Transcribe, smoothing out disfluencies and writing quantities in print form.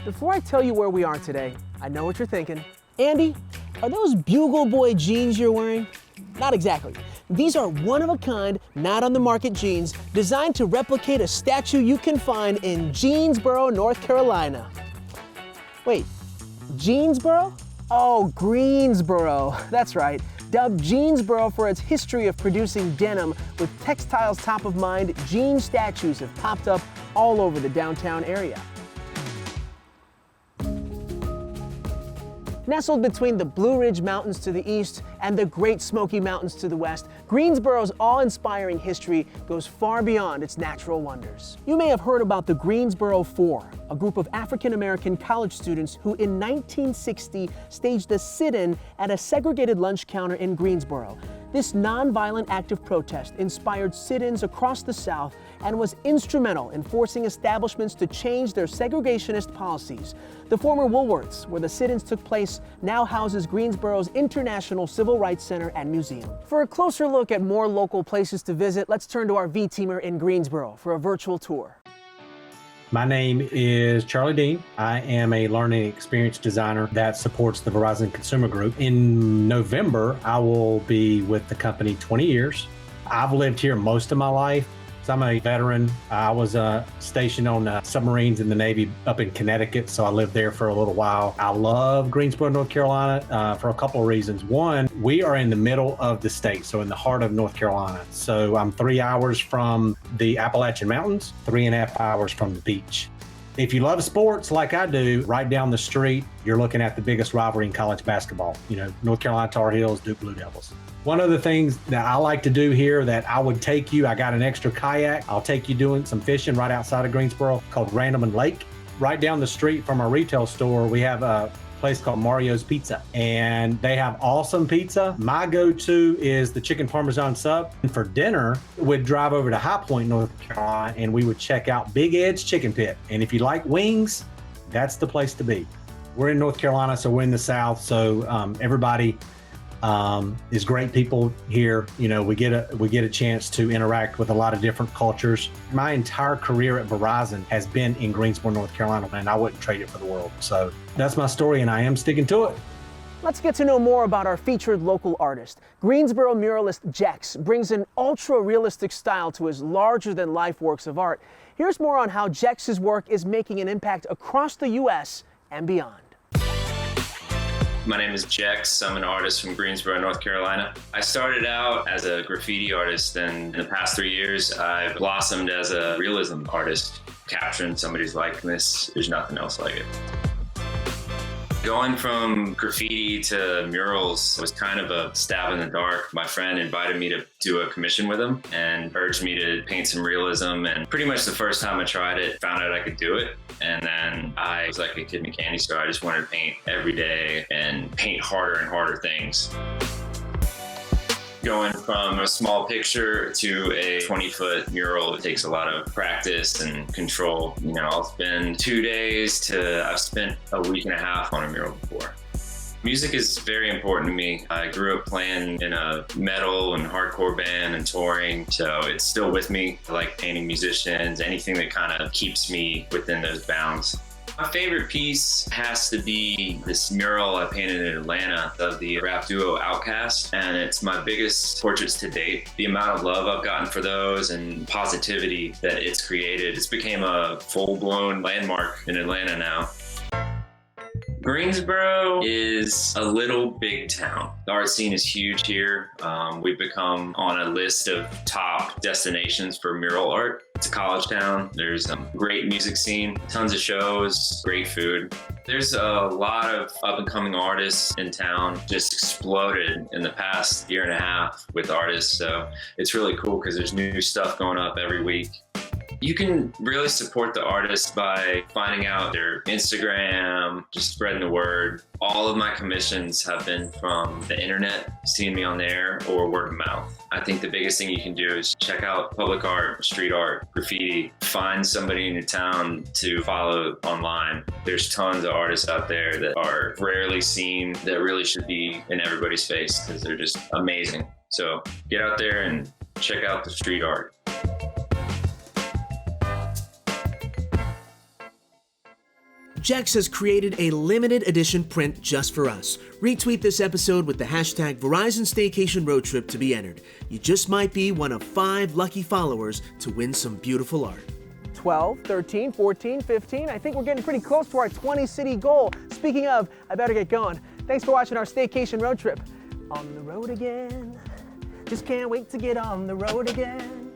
Before I tell you where we are today, I know what you're thinking. Andy, are those Bugle Boy jeans you're wearing? Not exactly. These are one-of-a-kind, not-on-the-market jeans designed to replicate a statue you can find in Jeansboro, North Carolina. Wait, Jeansboro? Oh, Greensboro. That's right. Dubbed Jeansboro for its history of producing denim, with textiles top of mind, jean statues have popped up all over the downtown area. Nestled between the Blue Ridge Mountains to the east and the Great Smoky Mountains to the west, Greensboro's awe-inspiring history goes far beyond its natural wonders. You may have heard about the Greensboro Four, a group of African-American college students who in 1960 staged a sit-in at a segregated lunch counter in Greensboro. This nonviolent act of protest inspired sit-ins across the South and was instrumental in forcing establishments to change their segregationist policies. The former Woolworths, where the sit-ins took place, now houses Greensboro's International Civil Rights Center and Museum. For a closer look at more local places to visit, let's turn to our V-teamer in Greensboro for a virtual tour. My name is Charlie Dean. I am a learning experience designer that supports the Verizon Consumer Group. In November, I will be with the company 20 years. I've lived here most of my life. So I'm a veteran. I was stationed on submarines in the Navy up in Connecticut, so I lived there for a little while. I love Greensboro, North Carolina for a couple of reasons. One, we are in the middle of the state, so in the heart of North Carolina. So I'm 3 hours from the Appalachian Mountains, 3.5 hours from the beach. If you love sports like I do, right down the street, you're looking at the biggest rivalry in college basketball. You know, North Carolina Tar Heels, Duke Blue Devils. One of the things that I like to do here that I would take you, I got an extra kayak. I'll take you doing some fishing right outside of Greensboro called Randleman Lake. Right down the street from our retail store, we have a place called Mario's Pizza, and they have awesome pizza. My go-to is the chicken Parmesan sub. And for dinner, we'd drive over to High Point, North Carolina, and we would check out Big Ed's Chicken Pit. And if you like wings, that's the place to be. We're in North Carolina, so we're in the South, so everybody is great people here. You know, we get a chance to interact with a lot of different cultures. My entire career at Verizon has been in Greensboro, North Carolina, and I wouldn't trade it for the world. So that's my story, and I am sticking to it. Let's get to know more about our featured local artist. Greensboro muralist Jex brings an ultra-realistic style to his larger-than-life works of art. Here's more on how Jex's work is making an impact across the U.S. and beyond. My name is Jex. I'm an artist from Greensboro, North Carolina. I started out as a graffiti artist, and in the past 3 years, I've blossomed as a realism artist, capturing somebody's likeness. There's nothing else like it. Going from graffiti to murals was kind of a stab in the dark. My friend invited me to do a commission with him and urged me to paint some realism. And pretty much the first time I tried it, found out I could do it. And then I was like a kid in a candy store. I just wanted to paint every day and paint harder and harder things. Going from a small picture to a 20-foot mural, it takes a lot of practice and control. You know, I'll spend 2 days to I've spent a week and a half on a mural before. Music is very important to me. I grew up playing in a metal and hardcore band and touring, so it's still with me. I like painting musicians, anything that kind of keeps me within those bounds. My favorite piece has to be this mural I painted in Atlanta of the rap duo Outkast, and it's my biggest portraits to date. The amount of love I've gotten for those and positivity that it's created, it's became a full-blown landmark in Atlanta now. Greensboro is a little big town. The art scene is huge here. We've become on a list of top destinations for mural art. It's a college town. There's a great music scene, tons of shows, great food. There's a lot of up-and-coming artists in town, just exploded in the past year and a half with artists. So it's really cool because there's new stuff going up every week. You can really support the artists by finding out their Instagram, just spreading the word. All of my commissions have been from the internet, seeing me on there, or word of mouth. I think the biggest thing you can do is check out public art, street art, graffiti. Find somebody in your town to follow online. There's tons of artists out there that are rarely seen, that really should be in everybody's face because they're just amazing. So get out there and check out the street art. Jex has created a limited edition print just for us. Retweet this episode with the hashtag Verizon Staycation Road Trip to be entered. You just might be one of 5 lucky followers to win some beautiful art. 12, 13, 14, 15. I think we're getting pretty close to our 20-city goal. Speaking of, I better get going. Thanks for watching our Staycation Road Trip. On the road again. Just can't wait to get on the road again.